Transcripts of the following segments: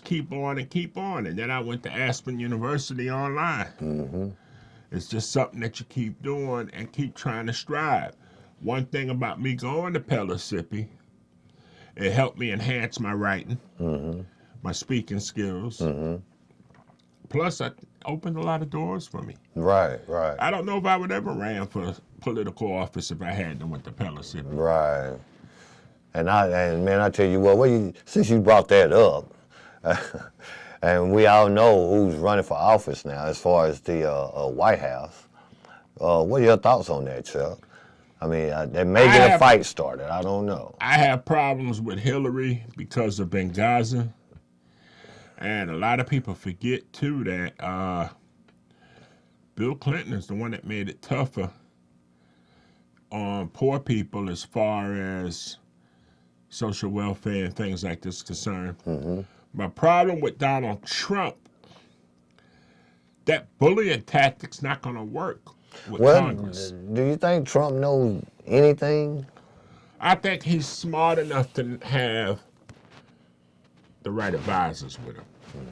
keep on and keep on. And then I went to Aspen University online. Mm-hmm. It's just something that you keep doing and keep trying to strive. One thing about me going to Pellissippi, it helped me enhance my writing, Mm-hmm. my speaking skills. Mm-hmm. Plus, it opened a lot of doors for me. Right, right, I don't know if I would ever ran for political office if I hadn't went to Pellissippi. right. And man, I tell you what, since you brought that up, and we all know who's running for office now as far as the White House. What are your thoughts on that, Chuck? I mean, they may get a fight started. I don't know. I have problems with Hillary because of Benghazi. And a lot of people forget, too, that Bill Clinton is the one that made it tougher on poor people as far as social welfare and things like this concerned. Mm-hmm. My problem with Donald Trump, that bullying tactic's not going to work with Congress. Do you think Trump knows anything? I think he's smart enough to have the right advisors with him.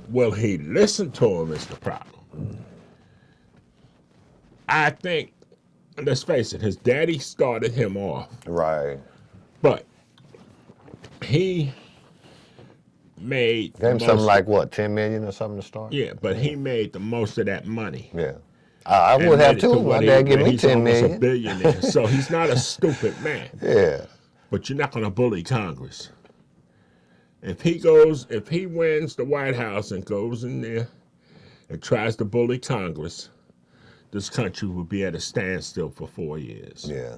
Will he listen to him is the problem. I think, let's face it, his daddy started him off. Right. But he made... Gave him something like, what, 10 million or something to start? Yeah, but he made the most of that money. Yeah. I would have too. My dad gave me 10 million. He's a billionaire, so he's not a stupid man. Yeah. But you're not going to bully Congress. If he wins the White House and goes in there and tries to bully Congress, this country will be at a standstill for 4 years. Yeah.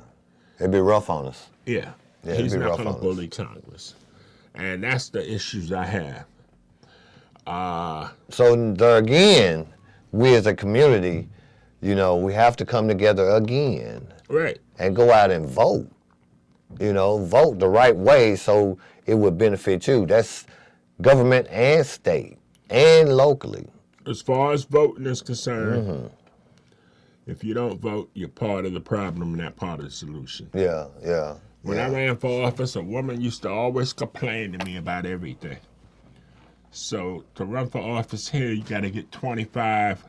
It'd be rough on us. Yeah. He's not going to bully Congress. And that's the issues I have. So there again, we as a community, we have to come together again. Right. And go out and vote. Vote the right way so it would benefit you. That's government and state and locally. As far as voting is concerned, if you don't vote, you're part of the problem and not part of the solution. Yeah, yeah. When I ran for office, a woman used to always complain to me about everything. So to run for office here, you got to get 25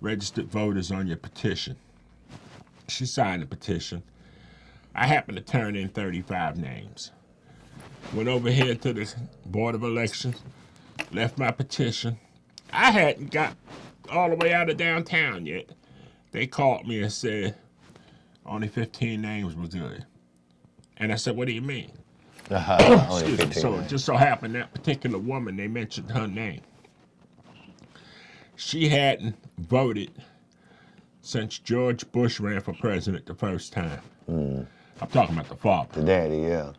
registered voters on your petition. She signed the petition. I happened to turn in 35 names. Went over here to the Board of Elections, left my petition. I hadn't got all the way out of downtown yet. They called me and said only 15 names were good. And I said, what do you mean? Only 15 So names. it just so happened that particular woman, they mentioned her name. She hadn't voted since George Bush ran for president the first time. I'm talking about the father. The daddy, yeah.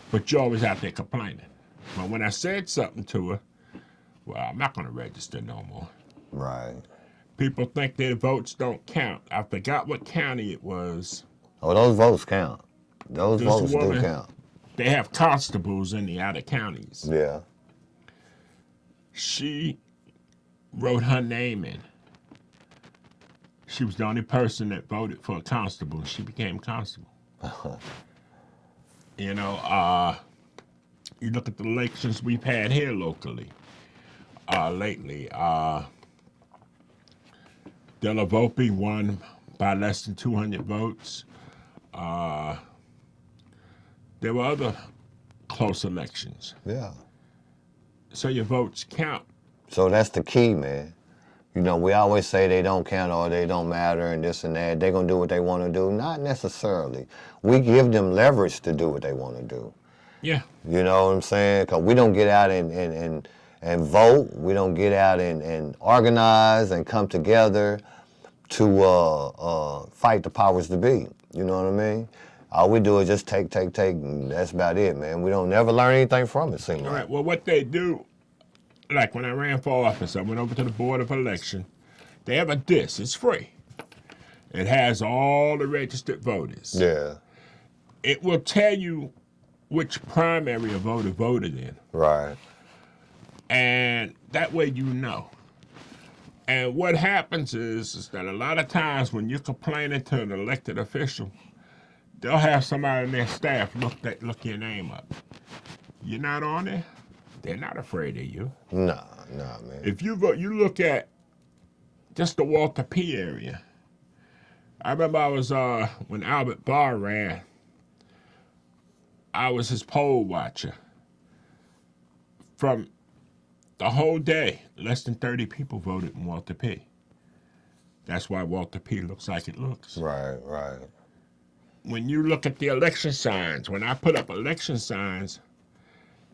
But you're always out there complaining. But when I said something to her, well, I'm not going to register no more. Right. People think their votes don't count. I forgot what county it was. Oh, those votes count. Those This votes woman, do count. They have constables in the outer counties. Yeah. She wrote her name in. She was the only person that voted for a constable, and she became constable. You look at the elections we've had here locally, lately. Della Volpe won by less than 200 votes. There were other close elections. Yeah. So your votes count. So that's the key, man. We always say they don't count or they don't matter and this and that. They're going to do what they want to do. Not necessarily. We give them leverage to do what they want to do. Yeah. You know what I'm saying? Because we don't get out and vote. We don't get out and organize and come together to fight the powers to be. You know what I mean? All we do is just take, and that's about it, man. We don't never learn anything from it, seems like. All right, well, what they do, like when I ran for office, I went over to the Board of Election. They have a disc. It's free. It has all the registered voters. Yeah. It will tell you which primary a voter voted in. Right. And that way you know. And what happens is that a lot of times when you're complaining to an elected official, they'll have somebody in their staff look your name up. You're not on there? They're not afraid of you. Nah, man. If you vote, you look at just the Walter P. area. I remember I was when Albert Barr ran. I was his poll watcher. From the whole day, less than 30 people voted in Walter P. That's why Walter P. looks like it looks. Right. When you look at the election signs, when I put up election signs,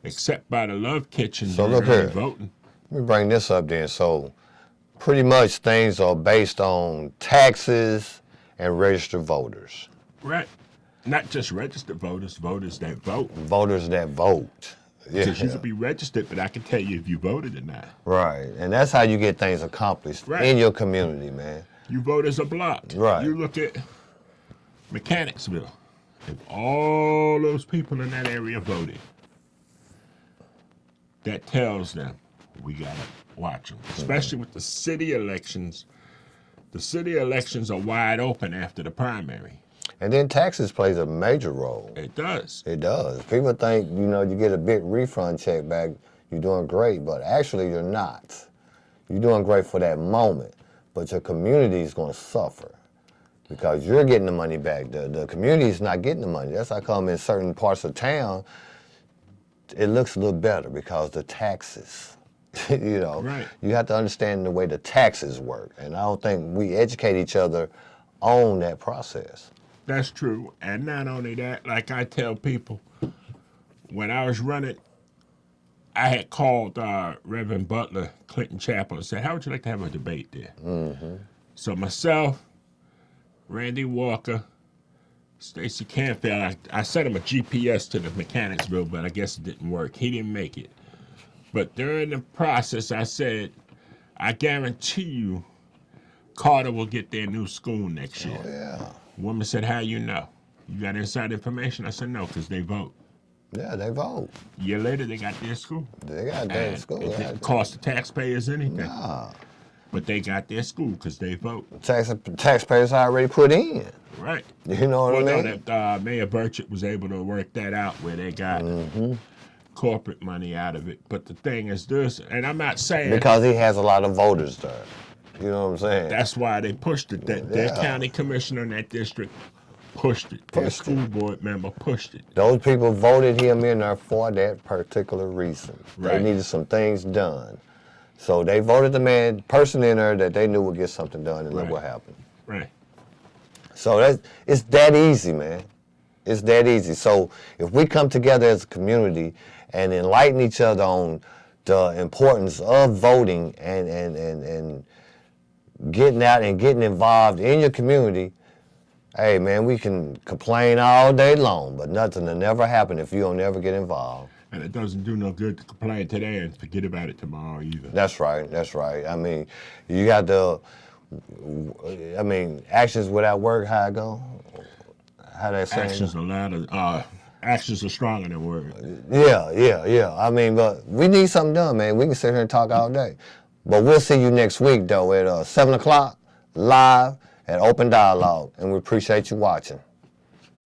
except by the Love Kitchen, So look here. voting. Let me bring this up then. So pretty much things are based on taxes and registered voters. Right. Not just registered voters, voters that vote. Voters that vote. Yeah. Because you could be registered, but I can tell you if you voted or not. Right. And that's how you get things accomplished Right. in your community, man. You vote as a block. Right. You look at Mechanicsville. If all those people in that area voted, that tells them we got to watch them. Especially with the city elections. The city elections are wide open after the primary. And then taxes plays a major role. It does. It does. People think, you get a big refund check back, you're doing great, but actually you're not. You're doing great for that moment, but your community is going to suffer because you're getting the money back. The community is not getting the money. That's how come in certain parts of town, it looks a little better because the taxes, Right. You have to understand the way the taxes work. And I don't think we educate each other on that process. That's true. And not only that, like I tell people, when I was running, I had called Reverend Butler, Clinton Chapel, and said, how would you like to have a debate there? Mm-hmm. So myself, Randy Walker, Stacey Canfield, I sent him a GPS to the Mechanicsville, but I guess it didn't work. He didn't make it. But during the process, I said, I guarantee you Carter will get their new school next year. Oh, yeah. Woman said, how you know? You got inside information? I said, no, because they vote. Yeah, they vote. A year later, they got their school. They got their And school. it didn't cost the taxpayers anything. Nah. But they got their school because they vote. Taxpayers already put in. Right. You know what I Well, mean? no, that Mayor Burchett was able to work that out where they got corporate money out of it. But the thing is this, and I'm not saying Because he has a lot of voters there. You know what I'm saying? that's why they pushed it. That their county commissioner in that district pushed it. Their Pushed it. school board member pushed it. Those people voted him in there for that particular reason. Right. They needed some things done. So they voted the person in there that they knew would get something done, and look Right. what happened. Right. So it's that easy, man. It's that easy. So if we come together as a community and enlighten each other on the importance of voting and getting out and getting involved in your community, hey, man, we can complain all day long, but nothing will never happen if you don't ever get involved. And it doesn't do no good to complain today and forget about it tomorrow either. That's right. I mean, you got actions without work, how it go? How that saying? Actions are stronger than words. Yeah. I mean, but we need something done, man. We can sit here and talk all day. But we'll see you next week, though, at 7 o'clock, live at Open Dialogue. And we appreciate you watching.